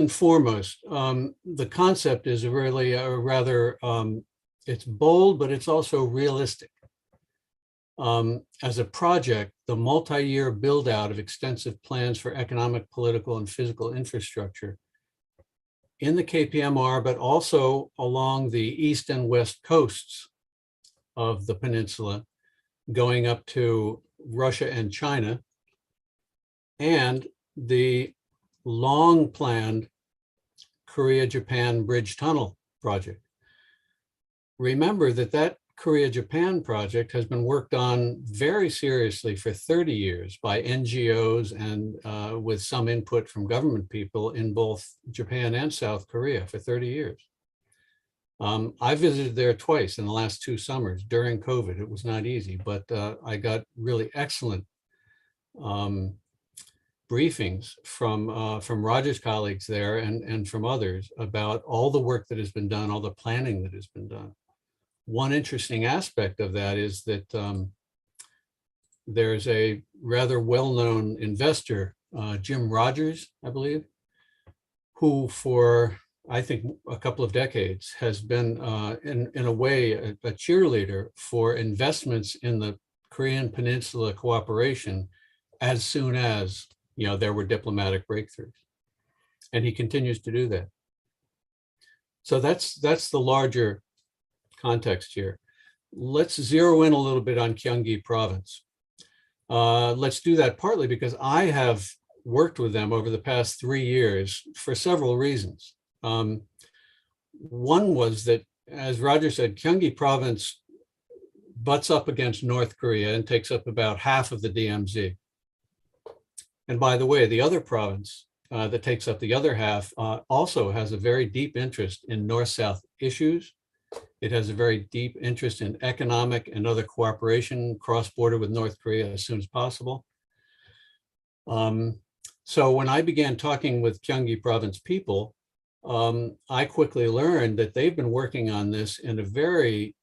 and foremost, the concept is really rather, it's bold, but it's also realistic. As a project, the multi-year build out of extensive plans for economic, political, and physical infrastructure in the KPMR, but also along the east and west coasts of the peninsula, going up to Russia and China, and the long-planned Korea-Japan Bridge Tunnel project. Remember that that Korea-Japan project has been worked on very seriously for 30 years by NGOs and with some input from government people in both Japan and South Korea for 30 years. I visited there twice in the last 2 summers during COVID. It was not easy, but I got really excellent briefings from Roger's colleagues there and from others about all the work that has been done, all the planning that has been done. One interesting aspect of that is that there's a rather well-known investor, Jim Rogers, I believe, who for, I think, a couple of decades has been, in a way, a cheerleader for investments in the Korean Peninsula cooperation as soon as, you know, there were diplomatic breakthroughs. And he continues to do that. So that's the larger context here. Let's zero in a little bit on Gyeonggi Province. Let's do that partly because I have worked with them over the past 3 years for several reasons. One was that, as Roger said, Gyeonggi Province butts up against North Korea and takes up about half of the DMZ. And by the way, the other province that takes up the other half also has a very deep interest in North-South issues. It has a very deep interest in economic and other cooperation cross-border with North Korea as soon as possible. So when I began talking with Gyeonggi Province people, I quickly learned that they've been working on this in a very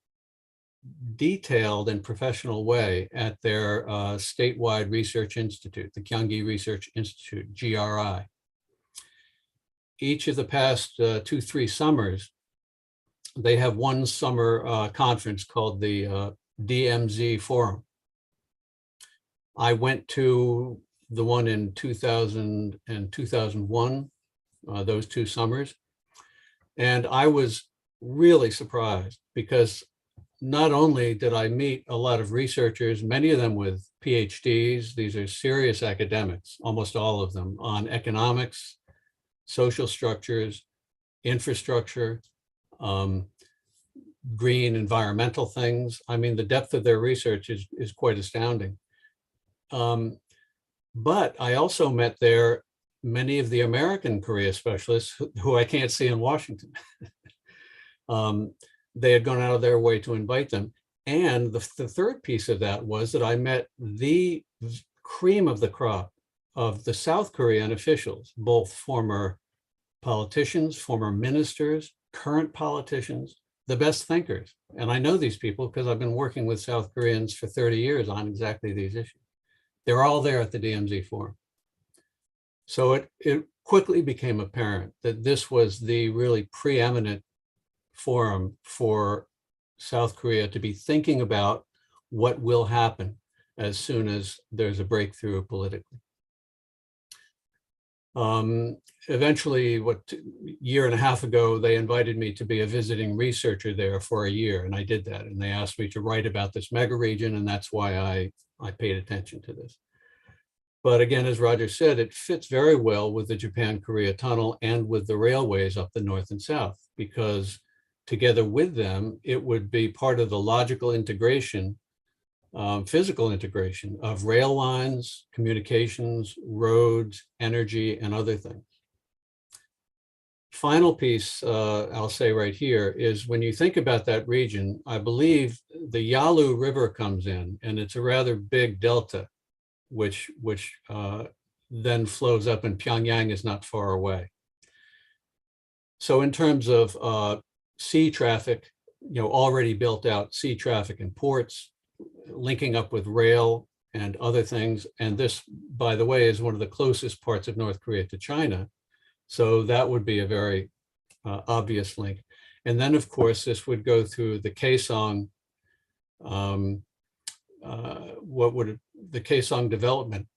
detailed and professional way at their statewide research institute, the Gyeonggi Research Institute, GRI. Each of the past 2-3 summers, they have one summer conference called the DMZ Forum. I went to the one in 2000 and 2001, those 2 summers, and I was really surprised because not only did I meet a lot of researchers, many of them with PhDs, these are serious academics, almost all of them, on economics, social structures, infrastructure, green environmental things. I mean, the depth of their research is quite astounding. But I also met there many of the American Korea specialists who I can't see in Washington. They had gone out of their way to invite them. And the third piece of that was that I met the cream of the crop of the South Korean officials, both former politicians, former ministers, current politicians, the best thinkers. And I know these people because I've been working with South Koreans for 30 years on exactly these issues. They're all there at the DMZ Forum. So it quickly became apparent that this was the really preeminent forum for South Korea to be thinking about what will happen as soon as there's a breakthrough politically. Eventually, a year and a half ago, they invited me to be a visiting researcher there for a year, and I did that. And they asked me to write about this mega region, and that's why I paid attention to this. But again, as Roger said, it fits very well with the Japan-Korea tunnel and with the railways up the north and south, because together with them, it would be part of the logical integration, physical integration of rail lines, communications, roads, energy, and other things. Final piece I'll say right here is when you think about that region, I believe the Yalu River comes in, and it's a rather big delta, which then flows up, and Pyongyang is not far away. So in terms of sea traffic, already built out sea traffic and ports, linking up with rail and other things. And this, by the way, is one of the closest parts of North Korea to China. So that would be a very obvious link. And then, of course, this would go through the Kaesong, the Kaesong development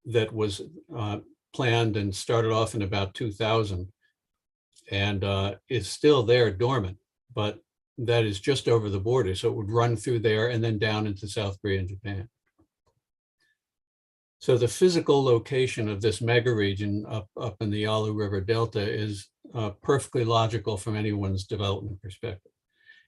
that was planned and started off in about 2000 and is still there dormant, but that is just over the border. So it would run through there and then down into South Korea and Japan. So the physical location of this mega region up in the Yalu River Delta is perfectly logical from anyone's development perspective.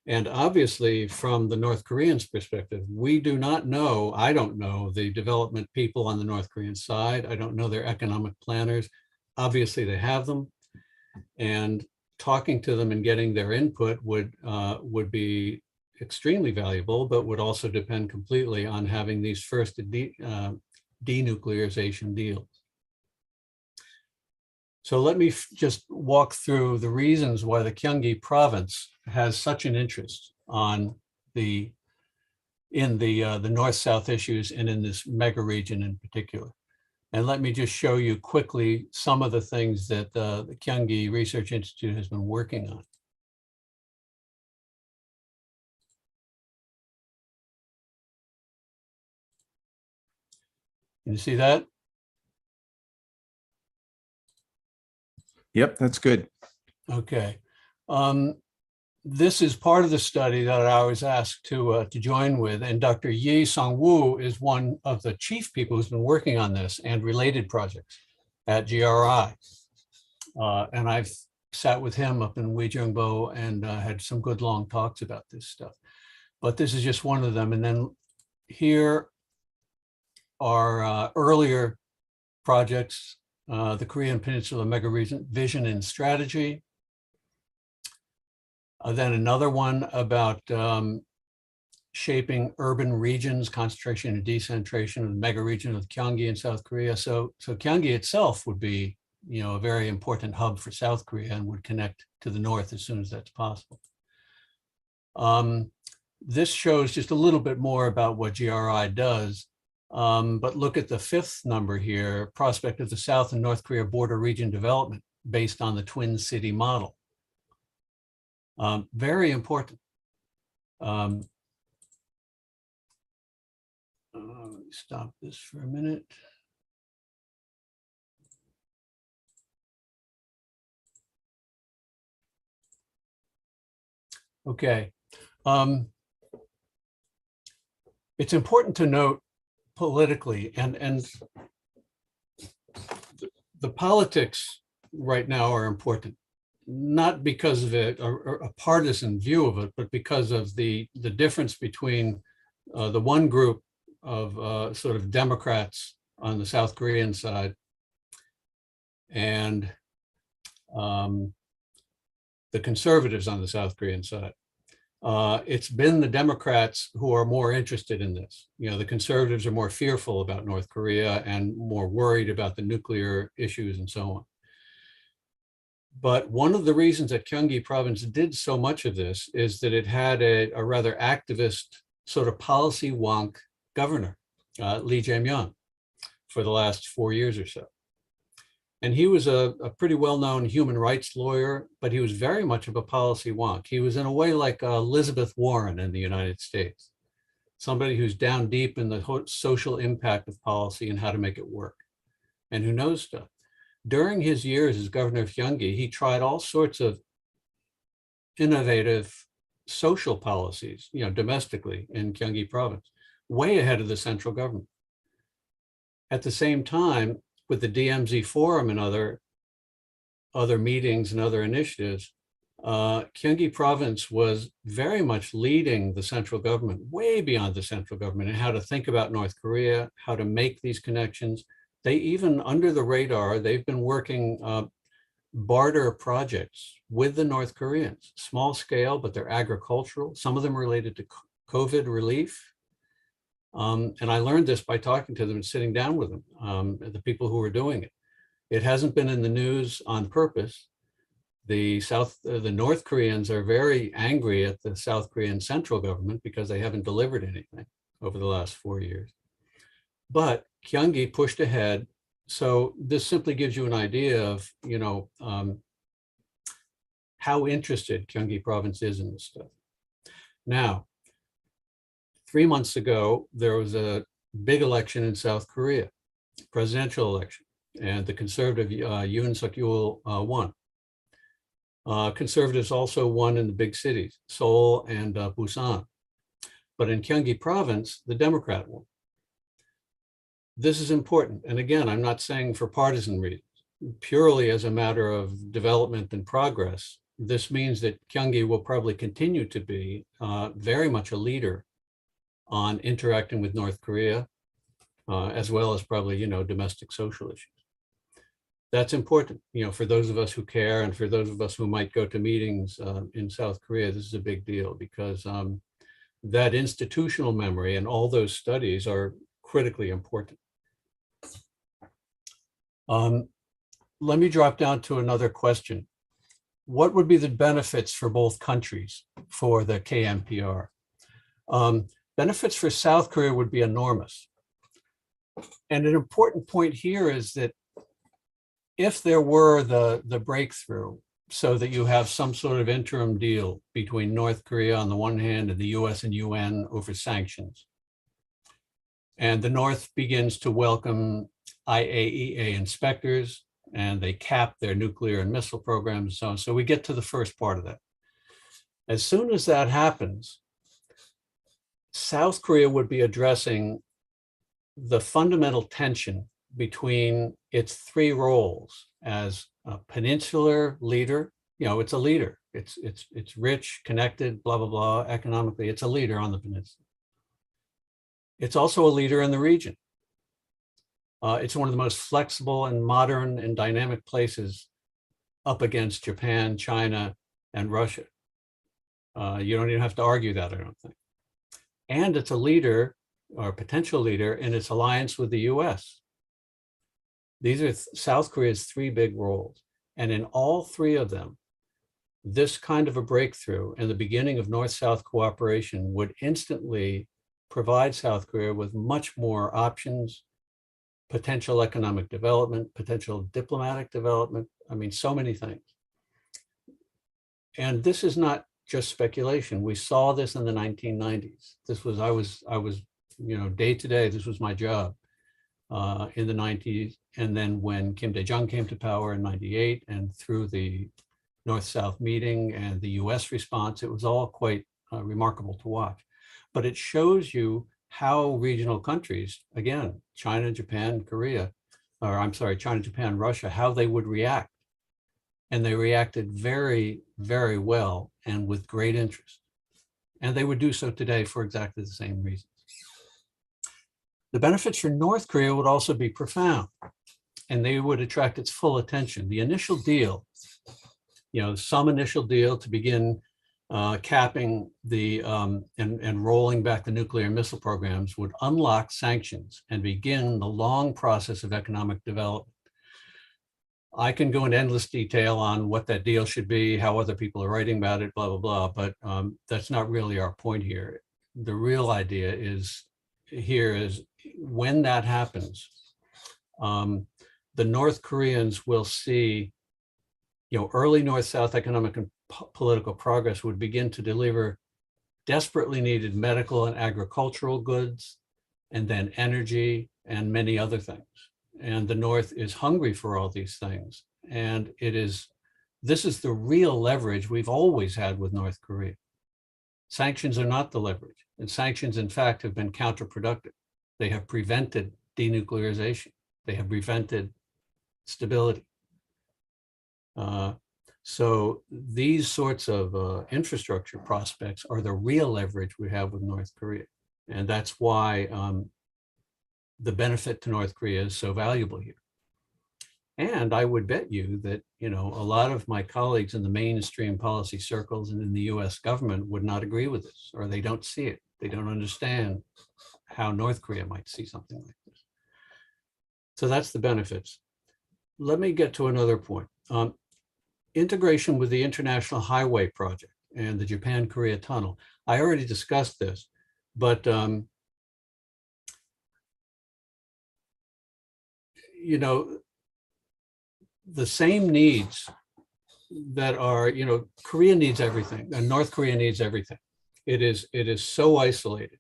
And obviously from the North Koreans' perspective, we do not know, I don't know the development people on the North Korean side. I don't know their economic planners. Obviously they have them. And talking to them and getting their input would be extremely valuable, but would also depend completely on having these first denuclearization deals. So let me just walk through the reasons why the Gyeonggi Province has such an interest in the north-south issues and in this mega region in particular. And let me just show you quickly some of the things that the Gyeonggi Research Institute has been working on. Can you see that? Yep, that's good. Okay. This is part of the study that I was asked to join with, and Dr. Yi Song-woo is one of the chief people who's been working on this and related projects at GRI. And I've sat with him up in Uijeongbo and had some good long talks about this stuff. But this is just one of them. And then here are earlier projects, the Korean Peninsula Mega Region Vision and Strategy. Then another one about shaping urban regions, concentration and decentration of the mega region of Gyeonggi in South Korea. So Gyeonggi itself would be, a very important hub for South Korea and would connect to the north as soon as that's possible. This shows just a little bit more about what GRI does. But look at the fifth number here, prospect of the South and North Korea border region development based on the Twin City model. Very important. Let me stop this for a minute. Okay. It's important to note politically, and the politics right now are important, not because of a partisan view of it, but because of the difference between the one group of sort of Democrats on the South Korean side and the conservatives on the South Korean side. It's been the Democrats who are more interested in this. The conservatives are more fearful about North Korea and more worried about the nuclear issues and so on. But one of the reasons that Gyeonggi Province did so much of this is that it had a rather activist sort of policy wonk governor, Lee Jae-myung, for the last 4 years or so. And he was a pretty well-known human rights lawyer, but he was very much of a policy wonk. He was in a way like Elizabeth Warren in the United States, somebody who's down deep in the social impact of policy and how to make it work, and who knows stuff. During his years as governor of Gyeonggi, he tried all sorts of innovative social policies, domestically in Gyeonggi Province, way ahead of the central government. At the same time, with the DMZ Forum and other meetings and other initiatives, Gyeonggi Province was very much leading the central government, way beyond the central government, in how to think about North Korea, how to make these connections. They even, under the radar, they've been working barter projects with the North Koreans, small scale, but they're agricultural, some of them related to COVID relief. And I learned this by talking to them and sitting down with them, the people who were doing it. It hasn't been in the news on purpose. The North Koreans are very angry at the South Korean central government because they haven't delivered anything over the last 4 years. But Gyeonggi pushed ahead, So this simply gives you an idea of, how interested Gyeonggi Province is in this stuff. Now, 3 months ago, there was a big election in South Korea, presidential election, and the conservative Yoon Suk-yeol won. Conservatives also won in the big cities, Seoul and Busan. But in Gyeonggi Province, the Democrat won. This is important. And again, I'm not saying for partisan reasons, purely as a matter of development and progress. This means that Gyeonggi will probably continue to be very much a leader on interacting with North Korea, as well as probably, domestic social issues. That's important, for those of us who care, and for those of us who might go to meetings in South Korea. This is a big deal because that institutional memory and all those studies are critically important. Let me drop down to another question. What would be the benefits for both countries for the KMPR? Benefits for South Korea would be enormous. And an important point here is that if there were the breakthrough, so that you have some sort of interim deal between North Korea on the one hand and the US and UN over sanctions, and the North begins to welcome IAEA inspectors, and they cap their nuclear and missile programs and so on. So we get to the first part of that. As soon as that happens, South Korea would be addressing the fundamental tension between its three roles as a peninsular leader. It's a leader. It's rich, connected, blah, blah, blah, economically. It's a leader on the peninsula. It's also a leader in the region. It's one of the most flexible and modern and dynamic places up against Japan, China, and Russia. You don't even have to argue that, I don't think. And it's a leader, or a potential leader, in its alliance with the US. These are South Korea's three big roles. And in all three of them, this kind of a breakthrough and the beginning of North-South cooperation would instantly provide South Korea with much more options, potential economic development, potential diplomatic development. I mean, so many things. And this is not just speculation. We saw this in the 1990s. I was, day to day, this was my job in the 90s. And then when Kim Dae-jung came to power in 98, and through the North-South meeting and the US response, it was all quite remarkable to watch. But it shows you how regional countries, again, China, Japan, Korea, or I'm sorry, China, Japan, Russia, how they would react. And they reacted very, very well and with great interest. And they would do so today for exactly the same reasons. The benefits for North Korea would also be profound, and they would attract its full attention. The initial deal, some initial deal to begin capping the and rolling back the nuclear and missile programs would unlock sanctions and begin the long process of economic development. I can go into endless detail on what that deal should be, how other people are writing about it, blah, blah, blah, but that's not really our point here. The real idea is when that happens, the North Koreans will see, early North-South economic and political progress would begin to deliver desperately needed medical and agricultural goods, and then energy and many other things. And the North is hungry for all these things. And this is the real leverage we've always had with North Korea. Sanctions are not the leverage. And sanctions, in fact, have been counterproductive. They have prevented denuclearization. They have prevented stability. So these sorts of infrastructure prospects are the real leverage we have with North Korea. And that's why the benefit to North Korea is so valuable here. And I would bet you that, a lot of my colleagues in the mainstream policy circles and in the US government would not agree with this, or they don't see it. They don't understand how North Korea might see something like this. So that's the benefits. Let me get to another point. Integration with the International Highway Project and the Japan-Korea Tunnel. I already discussed this, but you know, the same needs that are, you know, Korea needs everything and North Korea needs everything. It is so isolated,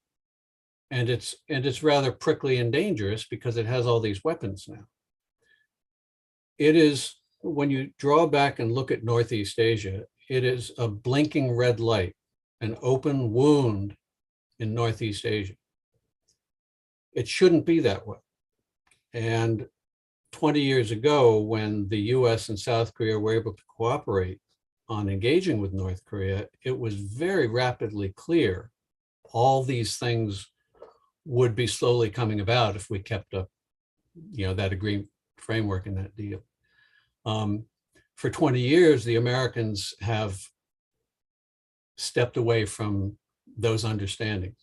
and it's rather prickly and dangerous because it has all these weapons now. It is, when you draw back and look at Northeast Asia, it is a blinking red light, an open wound in Northeast Asia. It shouldn't be that way. And 20 years ago, when the US and South Korea were able to cooperate on engaging with North Korea, it was very rapidly clear all these things would be slowly coming about if we kept up, you know, that agreement framework in that deal. For 20 years, the Americans have stepped away from those understandings,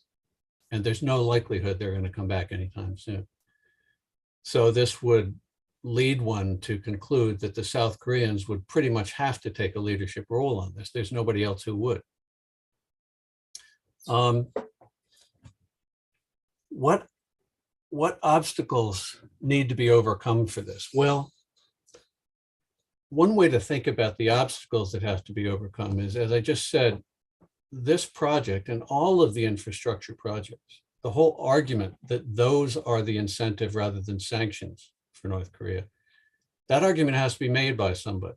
and there's no likelihood they're going to come back anytime soon. So this would lead one to conclude that the South Koreans would pretty much have to take a leadership role on this. There's nobody else who would. What obstacles need to be overcome for this? Well, one way to think about the obstacles that have to be overcome is, as I just said, this project and all of the infrastructure projects, the whole argument that those are the incentive rather than sanctions for North Korea, that argument has to be made by somebody.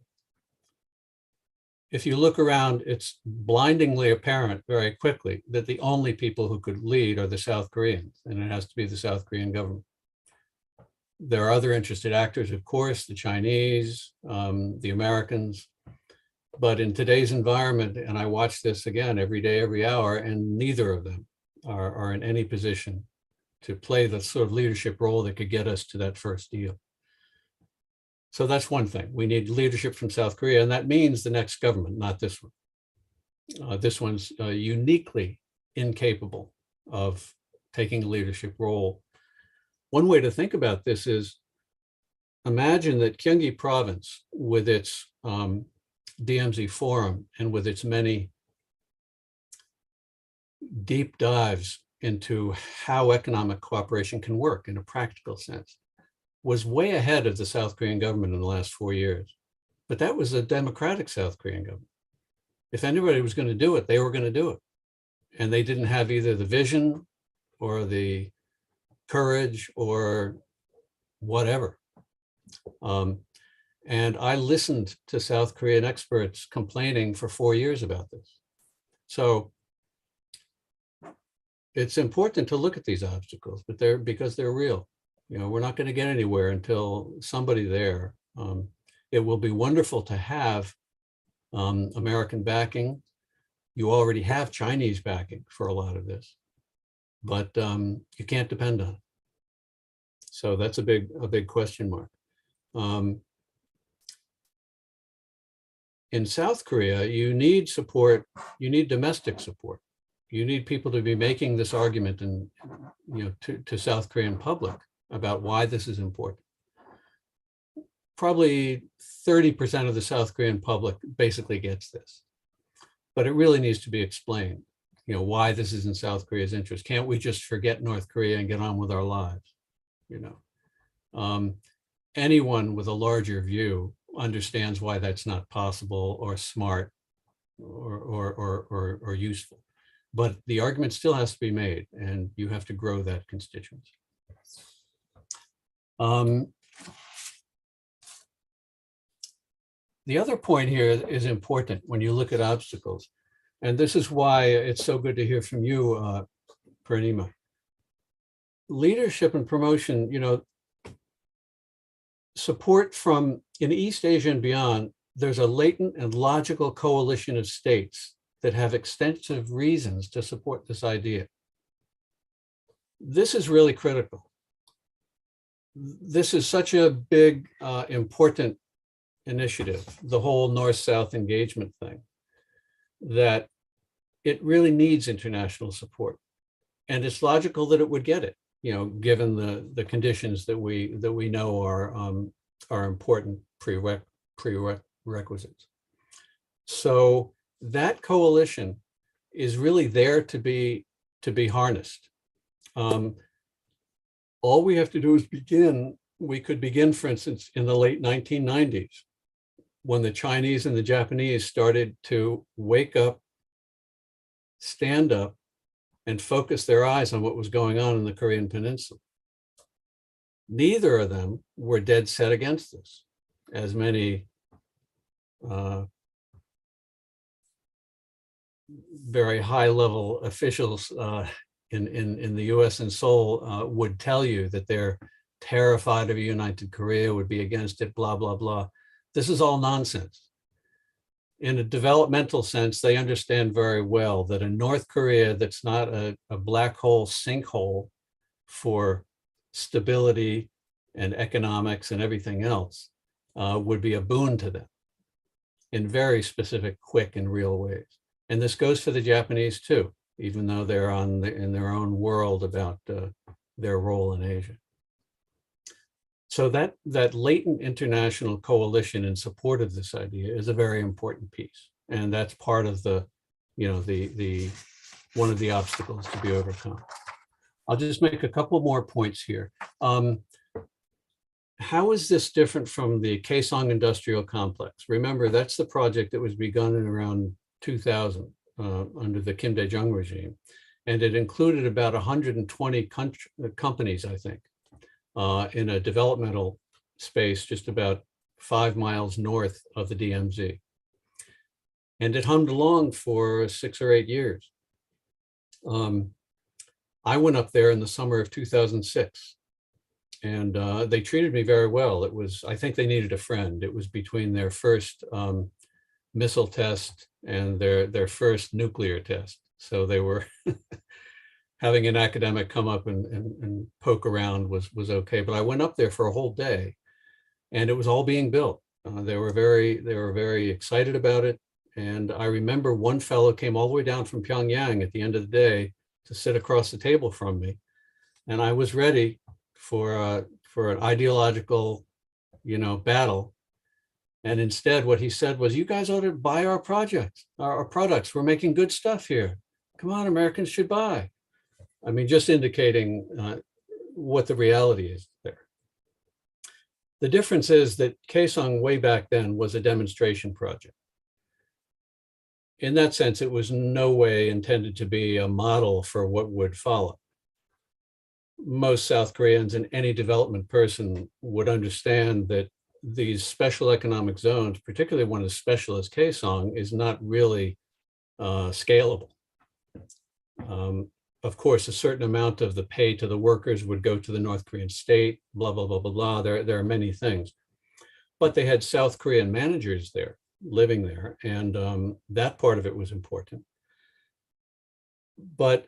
If you look around, it's blindingly apparent very quickly that the only people who could lead are the South Koreans, and it has to be the South Korean government. There are other interested actors, of course, the Chinese, the Americans, but in today's environment, and I watch this again every day, every hour, and neither of them are in any position to play the sort of leadership role that could get us to that first deal. So that's one thing. We need leadership from South Korea, and that means the next government, not this one. This one's uniquely incapable of taking a leadership role. One way to think about this is, imagine that Gyeonggi Province, with its DMZ forum and with its many deep dives into how economic cooperation can work in a practical sense, was way ahead of the South Korean government in the last 4 years. But that was a democratic South Korean government. If anybody was going to do it, they were going to do it. And they didn't have either the vision or the courage or whatever. And I listened to South Korean experts complaining for 4 years about this. So it's important to look at these obstacles, but because they're real. You know, we're not going to get anywhere until somebody there. It will be wonderful to have American backing. You already have Chinese backing for a lot of this, but you can't depend on it. So that's a big question mark. In South Korea, you need support. You need domestic support. You need people to be making this argument, and to South Korean public about why this is important. Probably 30% of the South Korean public basically gets this, but it really needs to be explained, why this is in South Korea's interest. Can't we just forget North Korea and get on with our lives? Anyone with a larger view understands why that's not possible or smart or useful. But the argument still has to be made, and you have to grow that constituency. The other point here is important when you look at obstacles, and this is why it's so good to hear from you, Purnima. Leadership and promotion, support from in East Asia and beyond, there's a latent and logical coalition of states that have extensive reasons to support this idea. This is really critical. This is such a big, important initiative, the whole North-South engagement thing, that it really needs international support. And it's logical that it would get it, given the conditions that we know are important prerequisites. So that coalition is really there to be harnessed. All we have to do is begin we could begin, for instance, in the late 1990s, when the Chinese and the Japanese started to wake up, stand up, and focus their eyes on what was going on in the Korean Peninsula. Neither of them were dead set against this, as many very high-level officials in the US and Seoul would tell you that they're terrified of a united Korea, would be against it, blah, blah, blah. This is all nonsense. In a developmental sense, they understand very well that a North Korea that's not a black hole sinkhole for stability and economics and everything else would be a boon to them in very specific, quick, and real ways. And this goes for the Japanese too, even though they're in their own world about their role in Asia. So that latent international coalition in support of this idea is a very important piece, and that's part of the one of the obstacles to be overcome. I'll just make a couple more points here. How is this different from the Kaesong Industrial Complex? Remember, that's the project that was begun in around 2000 under the Kim Dae-jung regime, and it included about 120 companies, I think, in a developmental space just about 5 miles north of the DMZ. And it hummed along for 6 or 8 years. I went up there in the summer of 2006, and they treated me very well. It was, I think they needed a friend. It was between their first missile test and their first nuclear test. So they were having an academic come up and poke around was okay. But I went up there for a whole day, and it was all being built. They were very excited about it. And I remember one fellow came all the way down from Pyongyang at the end of the day to sit across the table from me, and I was ready for an ideological, battle. And instead, what he said was, "You guys ought to buy our projects, our products. We're making good stuff here. Come on, Americans should buy." I mean, just indicating what the reality is there. The difference is that Kaesong way back then was a demonstration project. In that sense, it was no way intended to be a model for what would follow. Most South Koreans and any development person would understand that these special economic zones, particularly one as special as Kaesong, is not really scalable. Of course, a certain amount of the pay to the workers would go to the North Korean state, blah, blah, blah, blah, blah. There are many things. But they had South Korean managers there, living there, and that part of it was important. But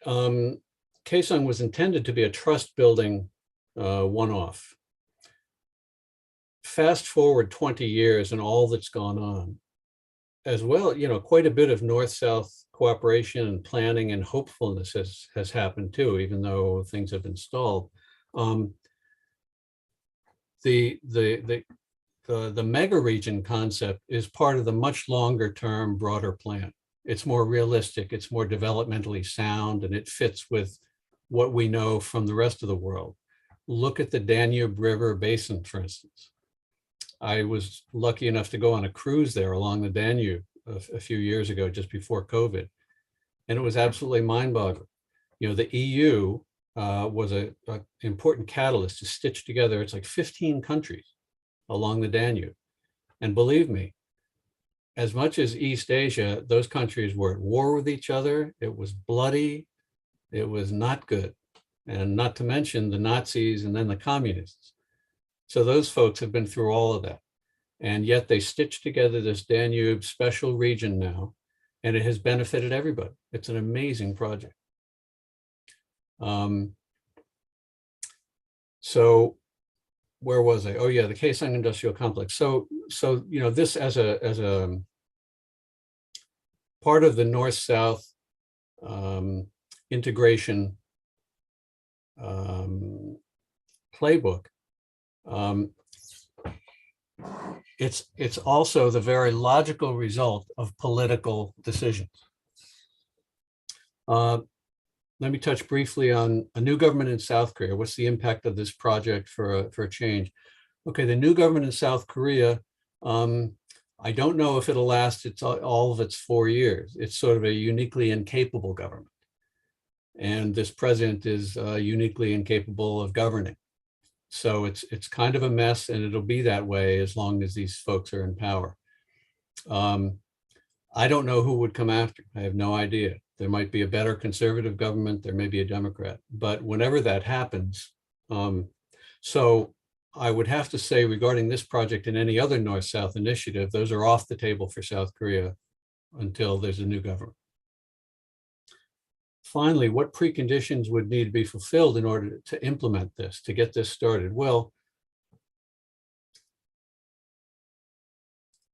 Kaesong was intended to be a trust-building one-off. Fast forward 20 years and all that's gone on, as well, quite a bit of North-South cooperation and planning and hopefulness has happened too, even though things have been stalled. The mega region concept is part of the much longer term, broader plan. It's more realistic, it's more developmentally sound, and it fits with what we know from the rest of the world. Look at the Danube River Basin, for instance. I was lucky enough to go on a cruise there along the Danube a few years ago, just before COVID. And it was absolutely mind-boggling. The EU was an important catalyst to stitch together, it's like 15 countries along the Danube. And believe me, as much as East Asia, those countries were at war with each other. It was bloody. It was not good. And not to mention the Nazis and then the communists. So those folks have been through all of that. And yet they stitched together this Danube special region now, and it has benefited everybody. It's an amazing project. So where was I? Oh yeah, the Kaesong Industrial Complex. So this as a part of the North-South integration playbook. It's also the very logical result of political decisions. let me touch briefly on a new government in South Korea. What's the impact of this project for a change? Okay, the new government in South Korea, I don't know if it'll last all of its 4 years. It's sort of a uniquely incapable government. And this president is uniquely incapable of governing. So it's kind of a mess, and it'll be that way as long as these folks are in power. I don't know who would come after. I have no idea. There might be a better conservative government. There may be a Democrat. But whenever that happens, so I would have to say regarding this project and any other North-South initiative, those are off the table for South Korea until there's a new government. Finally, what preconditions would need to be fulfilled in order to implement this, to get this started? Well,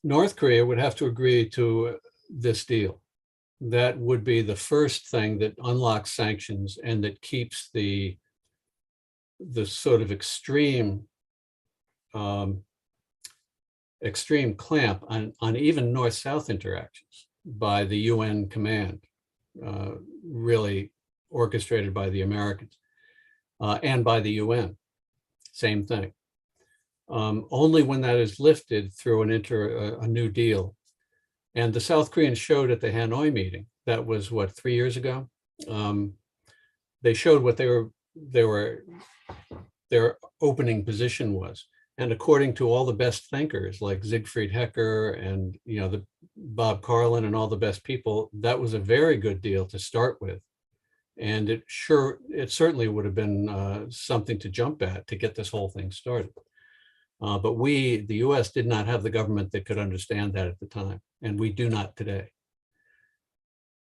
North Korea would have to agree to this deal. That would be the first thing that unlocks sanctions and that keeps the sort of extreme clamp on even North-South interactions by the UN command, really orchestrated by the Americans, and by the UN, same thing. Only when that is lifted through a new deal. And the South Koreans showed at the Hanoi meeting, that was what, 3 years ago? They showed what their opening position was. And according to all the best thinkers like Siegfried Hecker and the Bob Carlin and all the best people, that was a very good deal to start with. And it certainly would have been something to jump at to get this whole thing started. But the US did not have the government that could understand that at the time, and we do not today.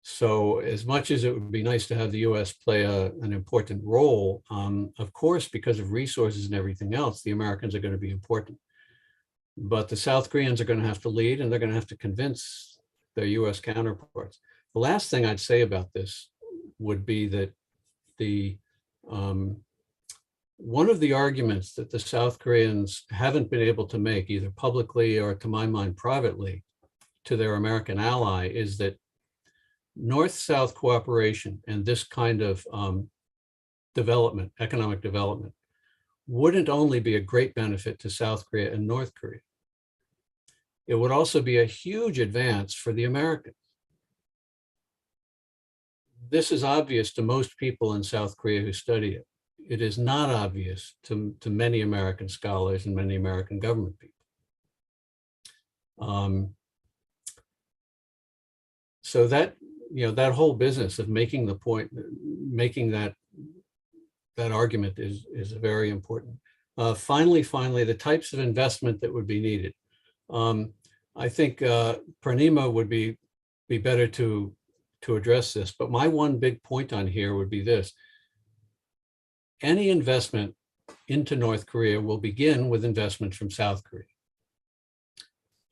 So as much as it would be nice to have the US play an important role, of course, because of resources and everything else, the Americans are going to be important. But the South Koreans are going to have to lead, and they're going to have to convince their US counterparts. The last thing I'd say about this would be that one of the arguments that the South Koreans haven't been able to make, either publicly or to my mind privately, to their American ally is that North-South cooperation and this kind of development, economic development, wouldn't only be a great benefit to South Korea and North Korea. It would also be a huge advance for the Americans. This is obvious to most people in South Korea who study it. It is not obvious to many American scholars and many American government people. So that whole business of making the point, making that argument is very important. Finally, the types of investment that would be needed. I think Purnima would be better to address this, but my one big point on here would be this. Any investment into North Korea will begin with investment from South Korea.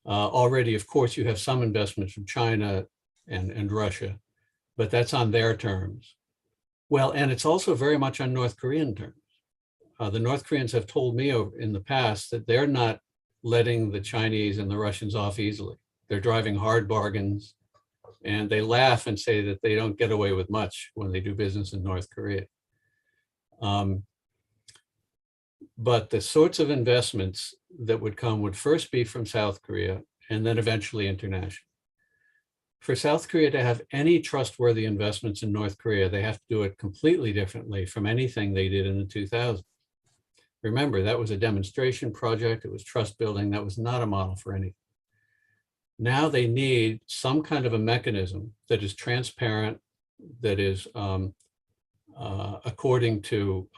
Already, of course, you have some investment from China and Russia, but that's on their terms. Well, and it's also very much on North Korean terms. The North Koreans have told me in the past that they're not letting the Chinese and the Russians off easily. They're driving hard bargains, and they laugh and say that they don't get away with much when they do business in North Korea. But the sorts of investments that would come would first be from South Korea and then eventually international. For South Korea to have any trustworthy investments in North Korea, they have to do it completely differently from anything they did in the 2000s. Remember, that was a demonstration project. It was trust building. That was not a model for anything. Now they need some kind of a mechanism that is transparent, that is according to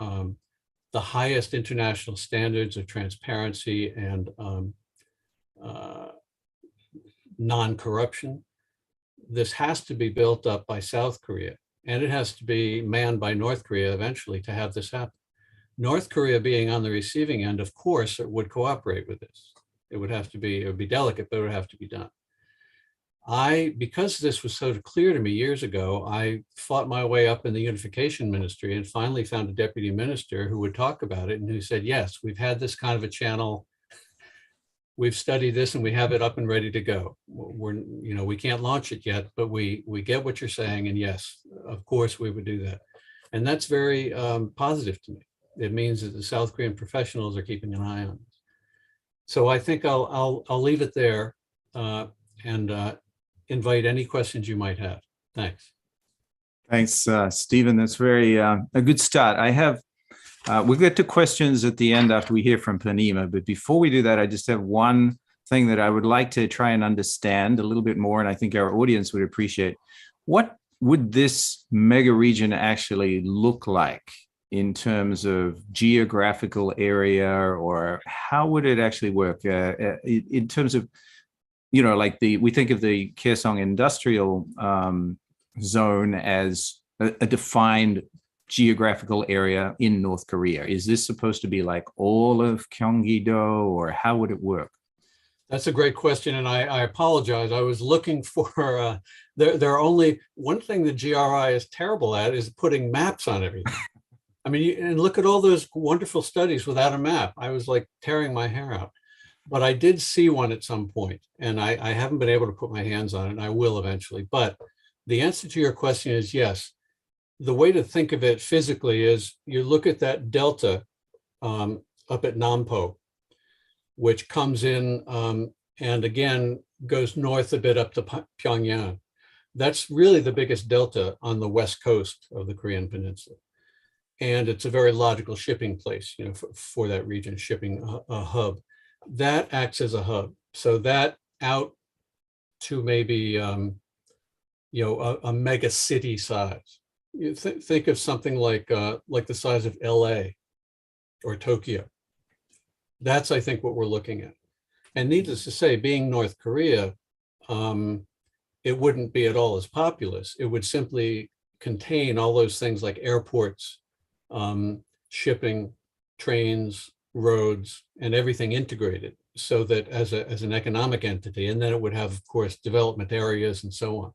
the highest international standards of transparency and non-corruption. This has to be built up by South Korea, and it has to be manned by North Korea eventually to have this happen. North Korea, being on the receiving end, of course, it would cooperate with this. It would be delicate, but it would have to be done. Because this was so clear to me years ago, I fought my way up in the unification ministry and finally found a deputy minister who would talk about it and who said, yes, we've had this kind of a channel. We've studied this and we have it up and ready to go. We can't launch it yet, but we get what you're saying. And yes, of course we would do that. And that's very positive to me. It means that the South Korean professionals are keeping an eye on this. So I think I'll leave it there and invite any questions you might have. Thanks. Thanks, Stephen. That's very a good start. We'll get to questions at the end after we hear from Purnima. But before we do that, I just have one thing that I would like to try and understand a little bit more, and I think our audience would appreciate. What would this mega region actually look like in terms of geographical area, or how would it actually work in terms of, like we think of the Kaesong industrial zone as a defined geographical area in North Korea. Is this supposed to be like all of Gyeonggi-do, or how would it work? That's a great question, and I apologize. I was looking for, there are only, one thing the GRI is terrible at is putting maps on everything. I mean, and look at all those wonderful studies without a map. I was like tearing my hair out. But I did see one at some point, and I haven't been able to put my hands on it, and I will eventually. But the answer to your question is yes. The way to think of it physically is you look at that delta up at Nampo, which comes in and again goes north a bit up to Pyongyang. That's really the biggest delta on the west coast of the Korean Peninsula. And it's a very logical shipping place, for that region, shipping a hub. That acts as a hub. So that out to maybe, a mega city size. You think of something like the size of LA or Tokyo. That's, I think, what we're looking at. And needless to say, being North Korea, it wouldn't be at all as populous. It would simply contain all those things like airports, shipping, trains, roads, and everything integrated, so that as an economic entity, and then it would have, of course, development areas and so on.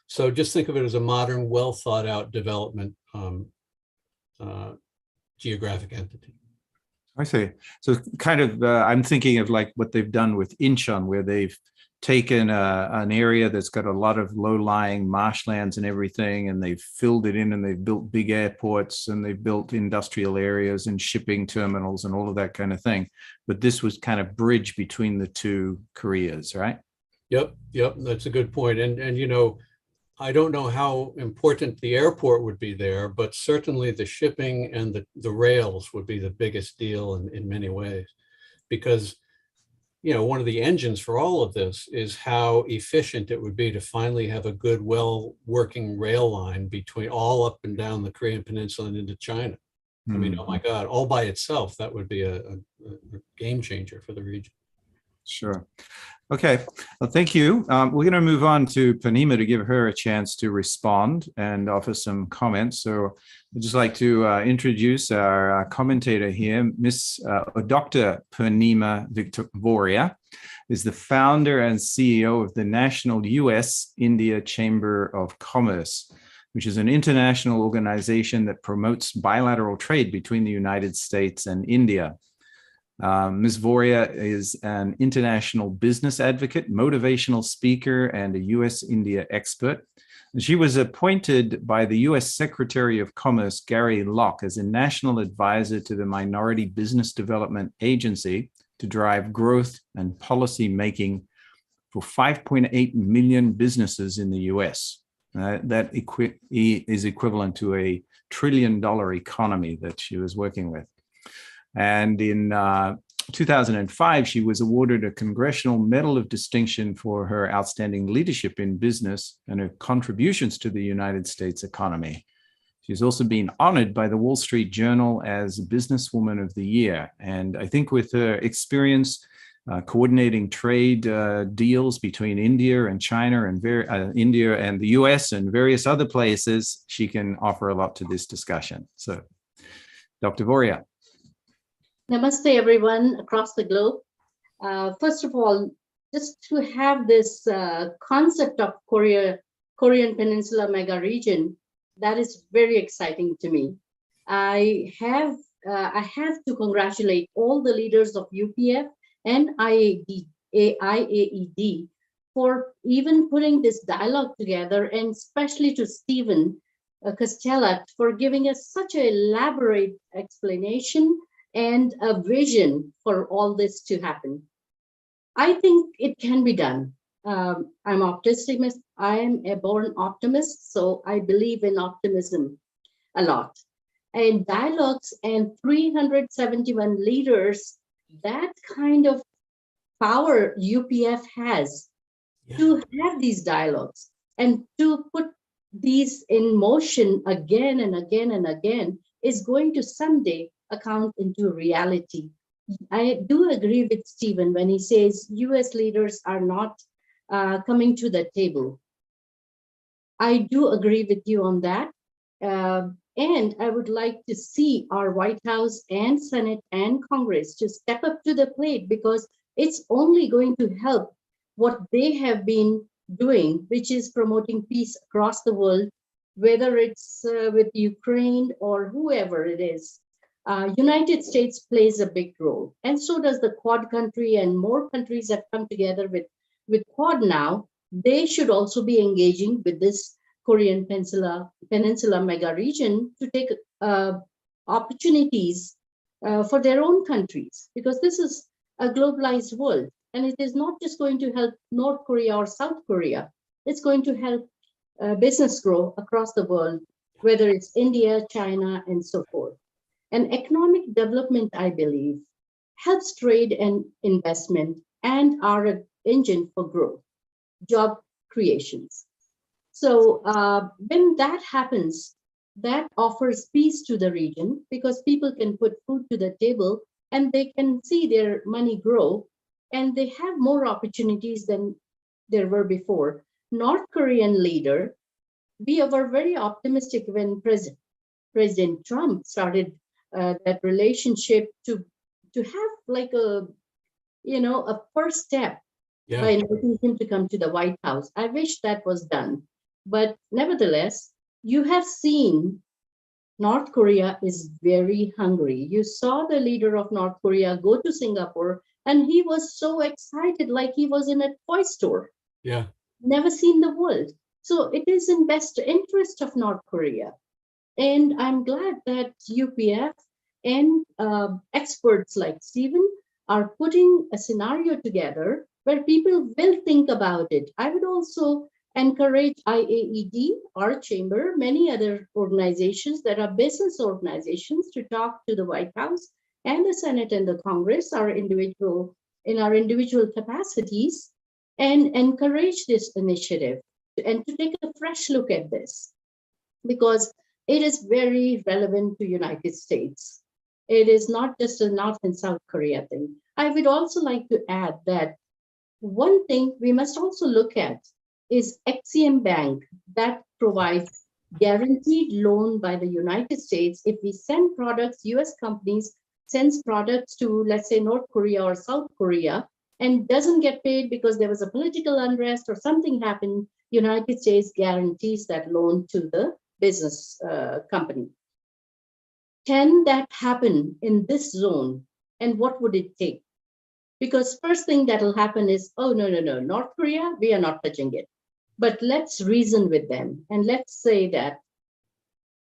So just think of it as a modern, well thought out development geographic entity. I see. So kind of, I'm thinking of like what they've done with Incheon, where they've taken an area that's got a lot of low-lying marshlands and everything, and they've filled it in, and they've built big airports, and they've built industrial areas and shipping terminals and all of that kind of thing. But this was kind of bridge between the two Koreas, right? Yep, that's a good point. And I don't know how important the airport would be there, but certainly the shipping and the rails would be the biggest deal in many ways, because one of the engines for all of this is how efficient it would be to finally have a good, well working rail line between all up and down the Korean Peninsula and into China. I mean, oh my God, all by itself, that would be a game changer for the region. Sure. Okay. Well, thank you. We're going to move on to Purnima to give her a chance to respond and offer some comments. So I'd just like to introduce our commentator here, Dr. Purnima Voria is the founder and CEO of the National U.S.-India Chamber of Commerce, which is an international organization that promotes bilateral trade between the United States and India. Ms. Voria is an international business advocate, motivational speaker, and a U.S.-India expert. She was appointed by the U.S. Secretary of Commerce, Gary Locke, as a national advisor to the Minority Business Development Agency to drive growth and policy making for 5.8 million businesses in the U.S. That is equivalent to a $1 trillion economy that she was working with. And in 2005, she was awarded a Congressional Medal of Distinction for her outstanding leadership in business and her contributions to the United States economy. She's also been honored by the Wall Street Journal as Businesswoman of the Year. And I think with her experience coordinating trade deals between India and China and India and the US and various other places, she can offer a lot to this discussion. So, Dr. Voria. Namaste, everyone across the globe. First of all, just to have this concept of Korean Peninsula Mega Region, that is very exciting to me. I have to congratulate all the leaders of UPF and IAED for even putting this dialogue together, and especially to Stephen Costello for giving us such an elaborate explanation and a vision for all this to happen. I think it can be done. I'm optimistic. I am a born optimist, so I believe in optimism a lot. And dialogues and 371 leaders, that kind of power UPF has to have these dialogues and to put these in motion again and again and again is going to someday account into reality. I do agree with Stephen when he says US leaders are not coming to the table. I do agree with you on that. And I would like to see our White House and Senate and Congress to step up to the plate, because it's only going to help what they have been doing, which is promoting peace across the world, whether it's with Ukraine or whoever it is. United States plays a big role, and so does the Quad country, and more countries have come together with Quad now. They should also be engaging with this Korean Peninsula Mega Region to take opportunities for their own countries, because this is a globalized world, and it is not just going to help North Korea or South Korea. It's going to help business grow across the world, whether it's India, China, and so forth. And economic development, I believe, helps trade and investment and are an engine for growth, job creations. So when that happens, that offers peace to the region, because people can put food to the table and they can see their money grow, and they have more opportunities than there were before. North Korean leader, we were very optimistic when President Trump started that relationship to have like a first step by inviting him to come to the White House. I wish that was done. But nevertheless, you have seen North Korea is very hungry. You saw the leader of North Korea go to Singapore, and he was so excited, like he was in a toy store. Yeah. Never seen the world. So it is in best interest of North Korea. And I'm glad that UPF and experts like Stephen are putting a scenario together where people will think about it. I would also encourage IAED, our chamber, many other organizations that are business organizations to talk to the White House and the Senate and the Congress, our individual capacities, and encourage this initiative and to take a fresh look at this, because it is very relevant to United States. It is not just a North and South Korea thing. I would also like to add that one thing we must also look at is EXIM Bank, that provides guaranteed loan by the United States. If we send products, US companies sends products to, let's say, North Korea or South Korea, and doesn't get paid because there was a political unrest or something happened, United States guarantees that loan to the business company. Can that happen in this zone? And what would it take? Because first thing that will happen is, oh, no, North Korea, we are not touching it. But let's reason with them. And let's say that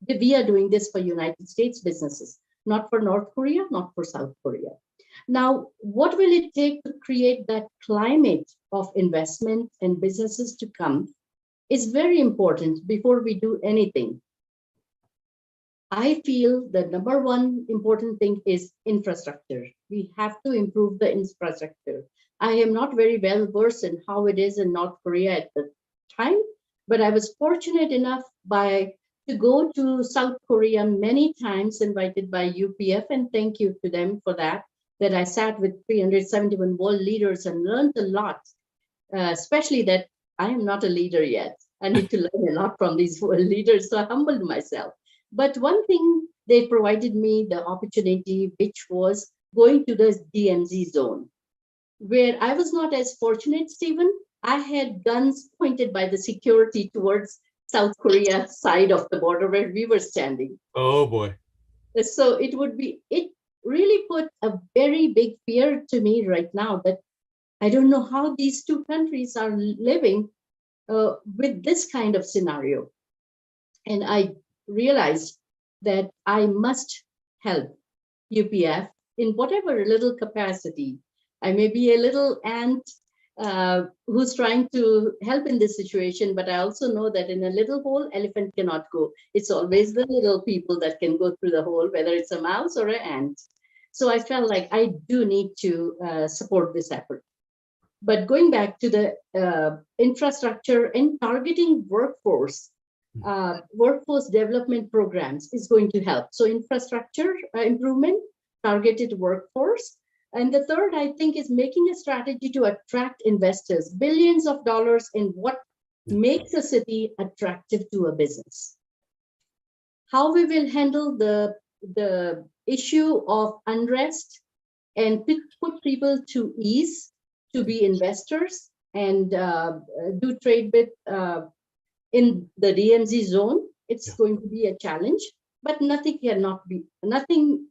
we are doing this for United States businesses, not for North Korea, not for South Korea. Now, what will it take to create that climate of investment and businesses to come is very important before we do anything. I feel the number one important thing is infrastructure. We have to improve the infrastructure. I am not very well versed in how it is in North Korea at the time, but I was fortunate enough to go to South Korea many times, invited by UPF, and thank you to them for that I sat with 371 world leaders and learned a lot, especially that I am not a leader yet. I need to learn a lot from these world leaders, so I humbled myself. But one thing, they provided me the opportunity, which was going to the DMZ zone, where I was not as fortunate, Stephen. I had guns pointed by the security towards South Korea side of the border where we were standing. Oh boy. So it really put a very big fear to me right now, that I don't know how these two countries are living with this kind of scenario. And I realized that I must help UPF in whatever little capacity. I may be a little ant who's trying to help in this situation, but I also know that in a little hole, elephant cannot go. It's always the little people that can go through the hole, whether it's a mouse or an ant. So I felt like I do need to support this effort. But going back to the infrastructure and targeting workforce development programs is going to help. So infrastructure improvement, targeted workforce. And the third, I think, is making a strategy to attract investors, billions of dollars in what makes a city attractive to a business. How we will handle the issue of unrest and put people to ease to be investors and do trade with in the DMZ zone, it's going to be a challenge, but nothing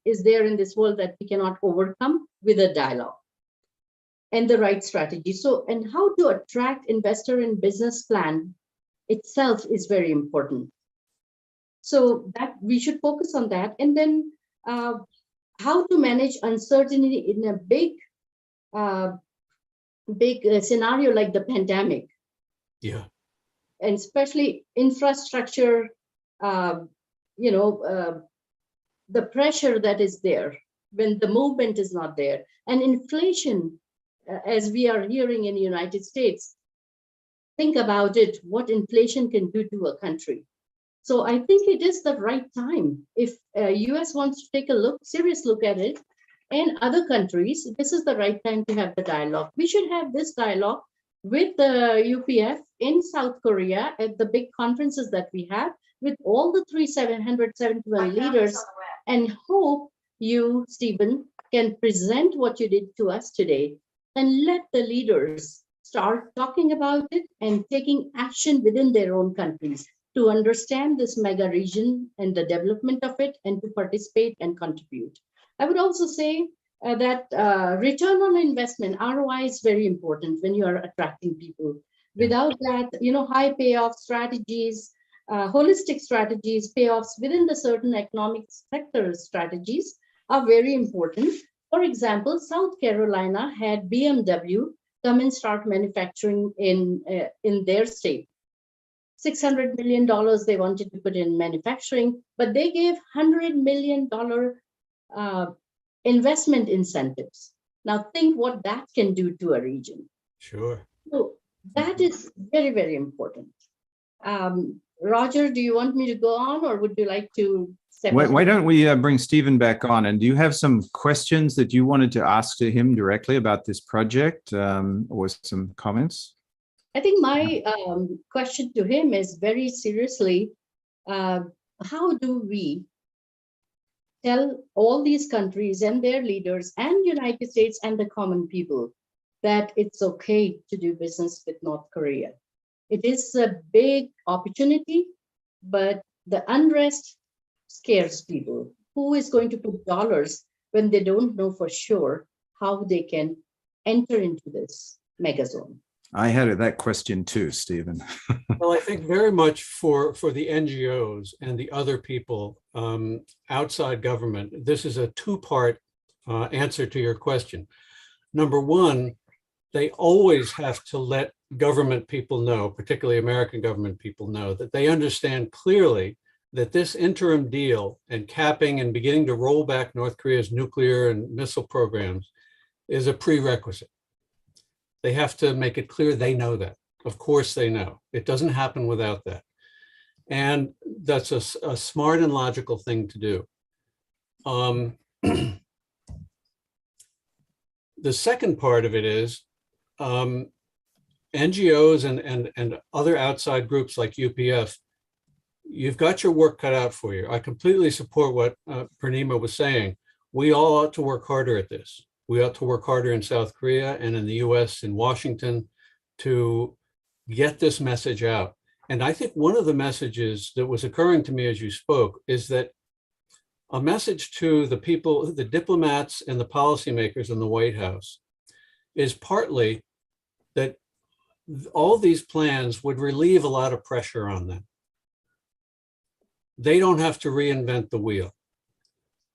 is there in this world that we cannot overcome with a dialogue and the right strategy. So, and how to attract investor and business plan itself is very important. So that we should focus on that. And then how to manage uncertainty in a big scenario like the pandemic. Yeah. And especially infrastructure, the pressure that is there when the movement is not there. And inflation, as we are hearing in the United States, think about it, what inflation can do to a country. So I think it is the right time. If US wants to take a serious look at it, and other countries, this is the right time to have the dialogue. We should have this dialogue with the UPF in South Korea at the big conferences that we have with all the 771 leaders, and hope you, Stephen, can present what you did to us today and let the leaders start talking about it and taking action within their own countries to understand this mega region and the development of it and to participate and contribute. I would also say that return on investment, ROI, is very important when you are attracting people. Without that, high payoff strategies, holistic strategies, payoffs within the certain economic sector strategies are very important. For example, South Carolina had BMW come and start manufacturing in their state. $600 million they wanted to put in manufacturing, but they gave $100 million investment incentives. Now think what that can do to a region. Sure. So that is very, very important. Roger, do you want me to go on, or would you like to step in? Why don't we bring Stephen back on? And do you have some questions that you wanted to ask to him directly about this project, or some comments? I think my question to him is very seriously, how do we tell all these countries and their leaders and United States and the common people that it's okay to do business with North Korea? It is a big opportunity, but the unrest scares people. Who is going to put dollars when they don't know for sure how they can enter into this mega zone? I had that question too, Stephen. Well, I think very much for the NGOs and the other people outside government, this is a two-part answer to your question. Number one, they always have to let government people know, particularly American government people know, that they understand clearly that this interim deal and capping and beginning to roll back North Korea's nuclear and missile programs is a prerequisite. They have to make it clear they know that. Of course they know. It doesn't happen without that. And that's a smart and logical thing to do. The second part of it is NGOs and other outside groups like UPF, you've got your work cut out for you. I completely support what Purnima was saying. We all ought to work harder at this. We ought to work harder in South Korea and in the US, in Washington, to get this message out. And I think one of the messages that was occurring to me as you spoke is that a message to the people, the diplomats and the policymakers in the White House is partly that all these plans would relieve a lot of pressure on them. They don't have to reinvent the wheel.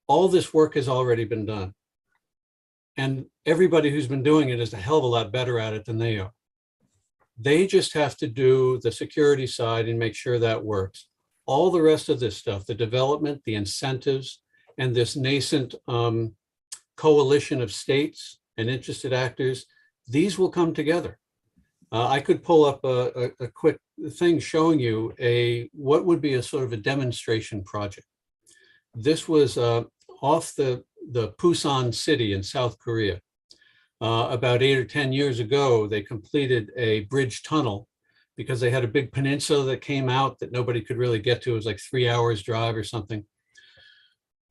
All this work has already been done. And everybody who's been doing it is a hell of a lot better at it than they are. They just have to do the security side and make sure that works. All the rest of this stuff, the development, the incentives, and this nascent coalition of states and interested actors, these will come together. I could pull up a quick thing showing you what would be a sort of a demonstration project. This was off the Busan city in South Korea. About 8 or 10 years ago, they completed a bridge tunnel because they had a big peninsula that came out that nobody could really get to. It was like 3 hours drive or something.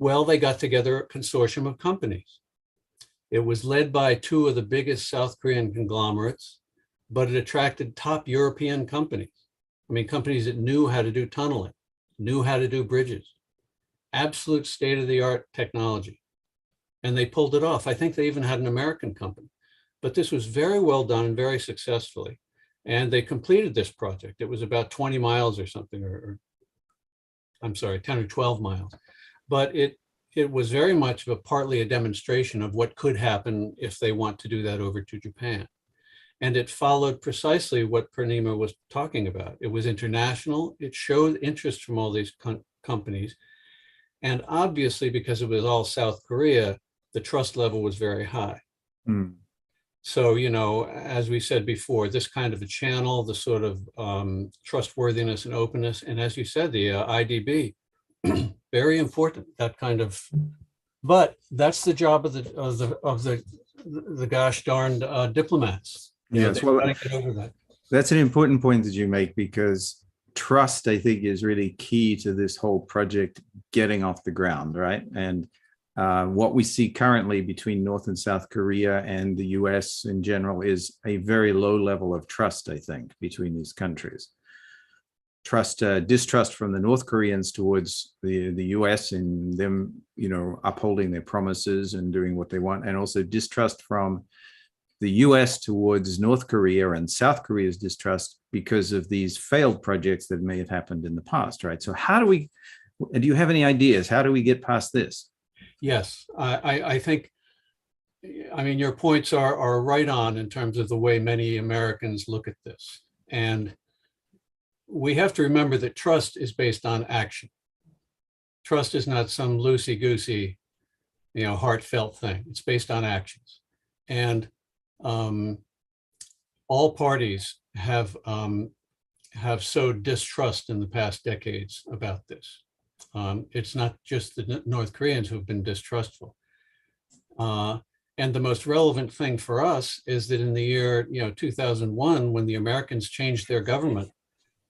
Well, they got together a consortium of companies. It was led by 2 of the biggest South Korean conglomerates, but it attracted top European companies. I mean, companies that knew how to do tunneling, knew how to do bridges, absolute state-of-the-art technology. And they pulled it off. I think they even had an American company, but this was very well done and very successfully. And they completed this project. It was about 20 miles or something, or I'm sorry, 10 or 12 miles. But it was very much of partly a demonstration of what could happen if they want to do that over to Japan. And it followed precisely what Purnima was talking about. It was international. It showed interest from all these companies. And obviously, because it was all South Korea, the trust level was very high. Mm. So, you know, as we said before, this kind of a channel, the sort of trustworthiness and openness, and as you said, the IDB, very important. That kind of, but that's the job of the gosh darned diplomats. Yes, well, get over that. That's an important point that you make, because trust, I think, is really key to this whole project getting off the ground, right? And what we see currently between North and South Korea and the US in general is a very low level of trust, I think, between these countries. Distrust from the North Koreans towards the US and them, you know, upholding their promises and doing what they want, and also distrust from the US towards North Korea and South Korea's distrust because of these failed projects that may have happened in the past, right? So do you have any ideas? How do we get past this? Yes, I think, I mean, your points are right on in terms of the way many Americans look at this. And we have to remember that trust is based on action. Trust is not some loosey-goosey, you know, heartfelt thing. It's based on actions. And all parties have sowed distrust in the past decades about this. It's not just the North Koreans who've been distrustful. And the most relevant thing for us is that in the year 2001, when the Americans changed their government,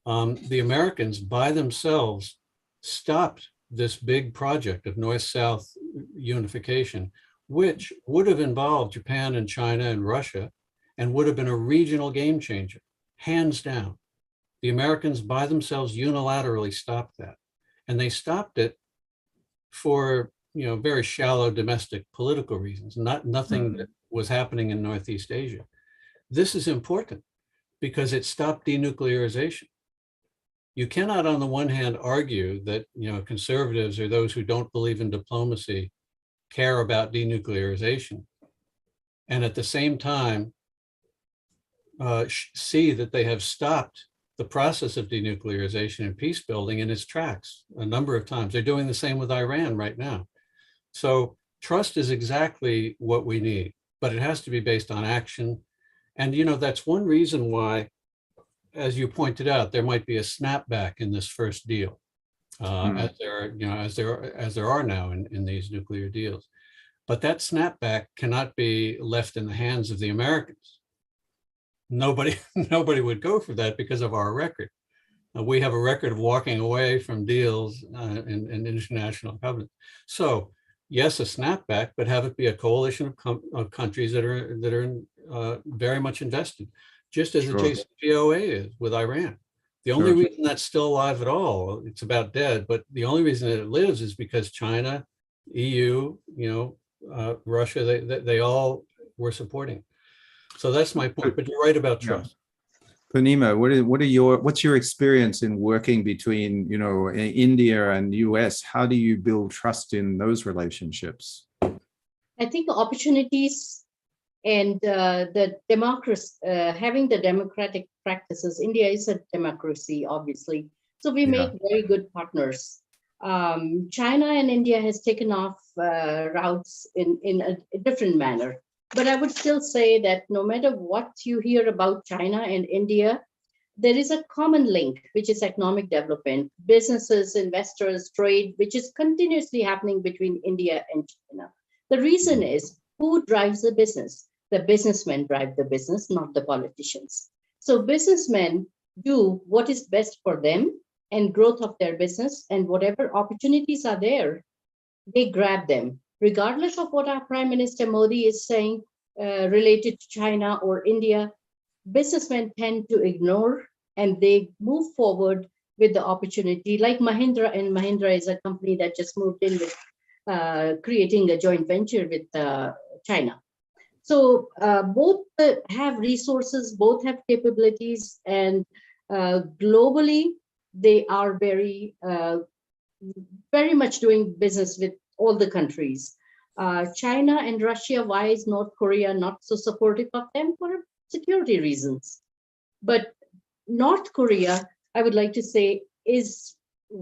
the Americans by themselves stopped this big project of North-South unification, which would have involved Japan and China and Russia and would have been a regional game changer, hands down. The Americans by themselves unilaterally stopped that. And they stopped it for, you know, very shallow domestic political reasons, nothing that was happening in Northeast Asia. This is important because it stopped denuclearization. You cannot, on the one hand, argue that, you know, conservatives or those who don't believe in diplomacy care about denuclearization, and at the same time see that they have stopped the process of denuclearization and peace building in its tracks a number of times. They're doing the same with Iran right now. So trust is exactly what we need, but it has to be based on action. And, you know, that's one reason why, as you pointed out, there might be a snapback in this first deal, as there are now in these nuclear deals. But that snapback cannot be left in the hands of the Americans. Nobody would go for that because of our record. We have a record of walking away from deals in international covenants. So yes, a snapback, but have it be a coalition of countries that are very much invested, just as Sure. the JCPOA is with Iran. The only Sure. reason that's still alive at all, it's about dead, but the only reason that it lives is because China, EU, Russia, they all were supporting. So that's my point, but you're right about trust. Purnima, what's your experience in working between, India and US? How do you build trust in those relationships? I think opportunities and the democracy, having the democratic practices. India is a democracy, obviously. So we make very good partners. China and India has taken off routes in a different manner. But I would still say that no matter what you hear about China and India, there is a common link, which is economic development, businesses, investors, trade, which is continuously happening between India and China. The reason is who drives the business? The businessmen drive the business, not the politicians. So businessmen do what is best for them and growth of their business, and whatever opportunities are there, they grab them. Regardless of what our Prime Minister Modi is saying related to China or India, businessmen tend to ignore and they move forward with the opportunity. Like Mahindra, and Mahindra is a company that just moved in with creating a joint venture with China. So both have resources, both have capabilities, and globally, they are very much doing business with all the countries. China and Russia, why is North Korea not so supportive of them? For security reasons. But North Korea, I would like to say, is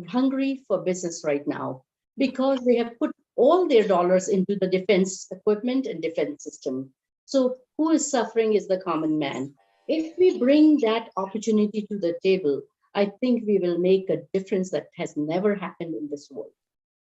hungry for business right now because they have put all their dollars into the defense equipment and defense system. So who is suffering is the common man. If we bring that opportunity to the table, I think we will make a difference that has never happened in this world.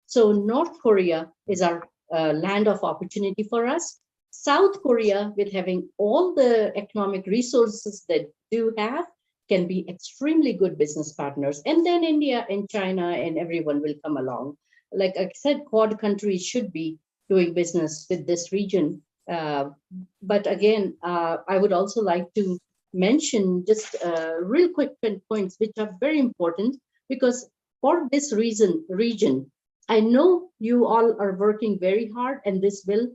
So North Korea is our land of opportunity for us. South Korea, with having all the economic resources that do have, can be extremely good business partners. And then India and China and everyone will come along. Like I said, Quad countries should be doing business with this region. But again, I would also like to mention just real quick points, which are very important, because for this region, I know you all are working very hard, and this will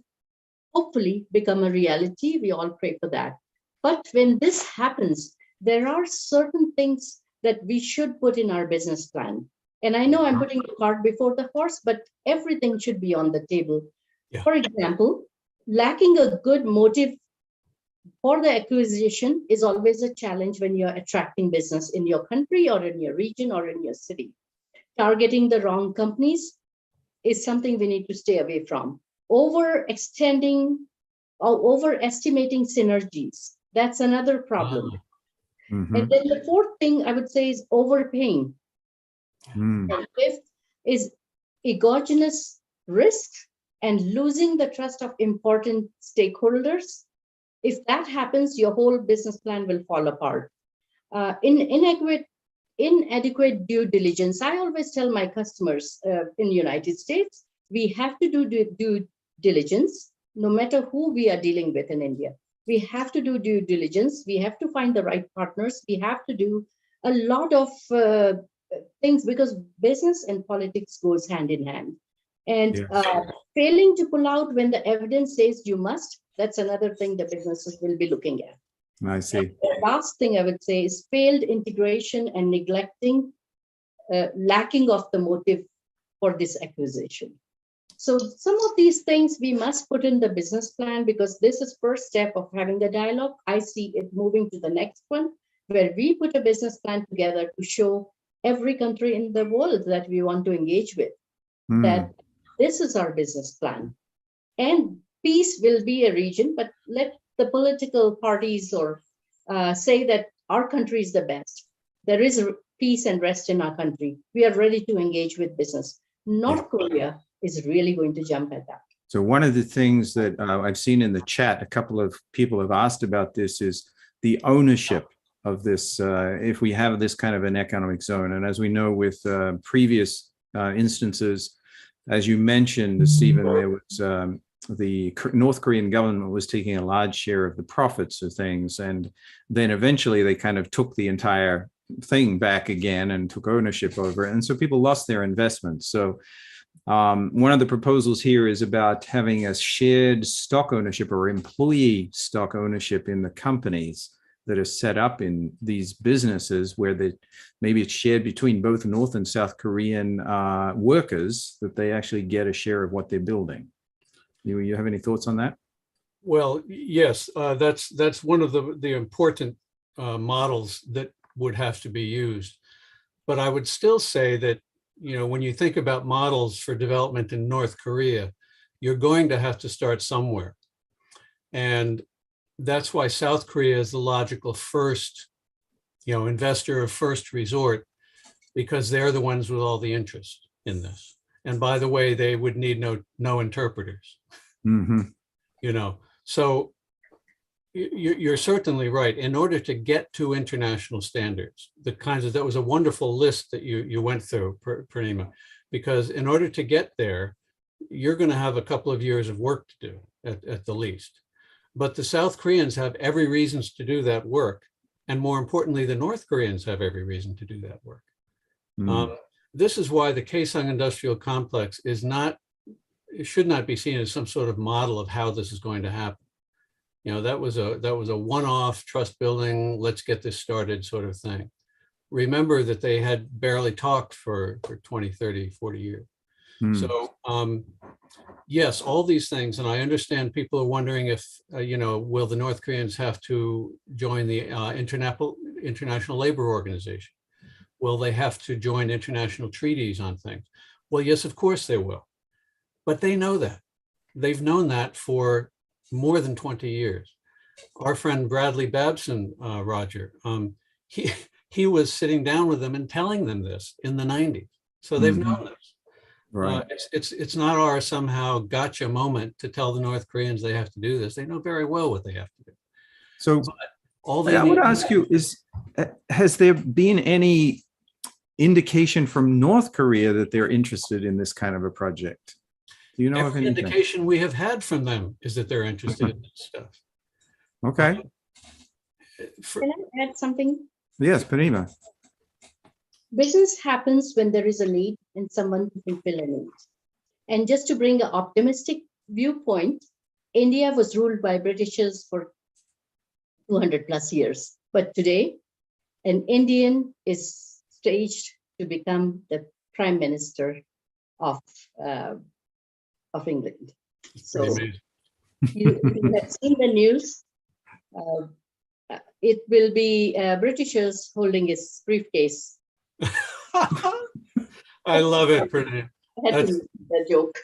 hopefully become a reality. We all pray for that. But when this happens, there are certain things that we should put in our business plan. And I know I'm putting the cart before the horse, but everything should be on the table. Yeah. For example, lacking a good motive for the acquisition is always a challenge when you're attracting business in your country or in your region or in your city. Targeting the wrong companies is something we need to stay away from. Overextending or overestimating synergies, that's another problem. Mm-hmm. And then the fourth thing I would say is overpaying. And fifth is exogenous risk and losing the trust of important stakeholders. If that happens, your whole business plan will fall apart. Inadequate due diligence. I always tell my customers in the United States, we have to do due diligence, no matter who we are dealing with in India. We have to do due diligence. We have to find the right partners. We have to do a lot of things because business and politics goes hand in hand. And failing to pull out when the evidence says you must, that's another thing the businesses will be looking at. I see. And the last thing I would say is failed integration and neglecting, lacking of the motive for this acquisition. So some of these things we must put in the business plan because this is first step of having the dialogue. I see it moving to the next one where we put a business plan together to show every country in the world that we want to engage with, that this is our business plan. And peace will be a region, but let the political parties or say that our country is the best. There is peace and rest in our country. We are ready to engage with business. North Korea is really going to jump at that. So one of the things that I've seen in the chat, a couple of people have asked about this, is the ownership of this, if we have this kind of an economic zone. And as we know with previous instances, as you mentioned, Stephen, there was the North Korean government was taking a large share of the profits of things. And then eventually they kind of took the entire thing back again and took ownership over it. And so people lost their investments. So one of the proposals here is about having a shared stock ownership or employee stock ownership in the companies. that are set up in these businesses where maybe it's shared between both North and South Korean workers, that they actually get a share of what they're building. You have any thoughts on that? Well, yes, that's one of the important models that would have to be used. But I would still say that, when you think about models for development in North Korea, you're going to have to start somewhere. And that's why South Korea is the logical first, investor of first resort, because they're the ones with all the interest in this. And by the way, they would need no interpreters. Mm-hmm. So you're certainly right. In order to get to international standards, that was a wonderful list that you went through, Purnima, because in order to get there, you're going to have a couple of years of work to do at the least. But the South Koreans have every reasons to do that work. And more importantly, the North Koreans have every reason to do that work. This is why the Kaesong Industrial Complex should not be seen as some sort of model of how this is going to happen. That was a one-off trust building, let's get this started sort of thing. Remember that they had barely talked for 20, 30, 40 years. So yes, all these things, and I understand people are wondering if, will the North Koreans have to join the International Labor Organization? Will they have to join international treaties on things? Well, yes, of course they will. But they know that. They've known that for more than 20 years. Our friend Bradley Babson, Roger, he was sitting down with them and telling them this in the 90s. So they've known this. Right. It's not our somehow gotcha moment to tell the North Koreans they have to do this. They know very well what they have to do. So I would ask you, has there been any indication from North Korea that they're interested in this kind of a project? Do you know of anything? Indication we have had from them is that they're interested in this stuff. Okay. Can I add something? Yes, Purnima. Business happens when there is a need and someone to fulfill a need. And just to bring an optimistic viewpoint, India was ruled by Britishers for 200 plus years. But today, an Indian is staged to become the Prime Minister of England. So you have seen the news. It will be Britishers holding his briefcase. I love it, Purnima. That's a joke.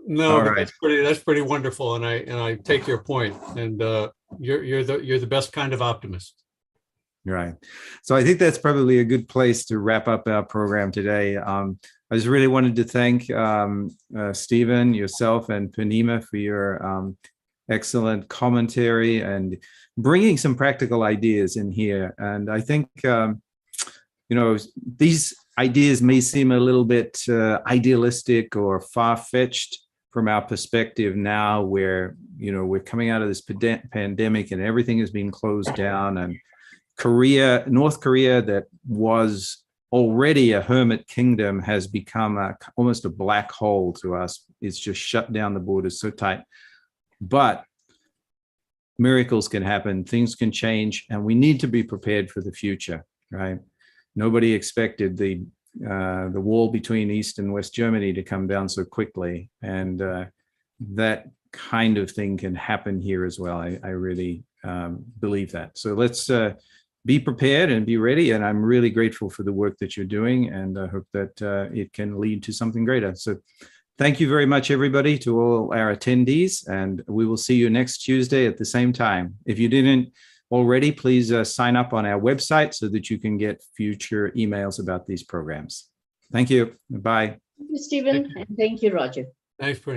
No, but that's pretty wonderful, and I take your point. And you're the best kind of optimist. Right. So I think that's probably a good place to wrap up our program today. I just really wanted to thank Stephen, yourself, and Purnima for your excellent commentary and bringing some practical ideas in here. And I think, these ideas may seem a little bit idealistic or far-fetched from our perspective now, where, we're coming out of this pandemic and everything is being closed down, and North Korea, that was already a hermit kingdom, has become almost a black hole to us. It's just shut down the borders so tight. But miracles can happen, things can change, and we need to be prepared for the future, right? Nobody expected the wall between East and West Germany to come down so quickly, and that kind of thing can happen here as well. I really believe that. So let's be prepared and be ready. And I'm really grateful for the work that you're doing, and I hope that it can lead to something greater. So thank you very much, everybody, to all our attendees, and we will see you next Tuesday at the same time. If you didn't already, please sign up on our website so that you can get future emails about these programs. Thank you. Bye. Thank you, Stephen, and thank you, Roger. Thanks, Purnima.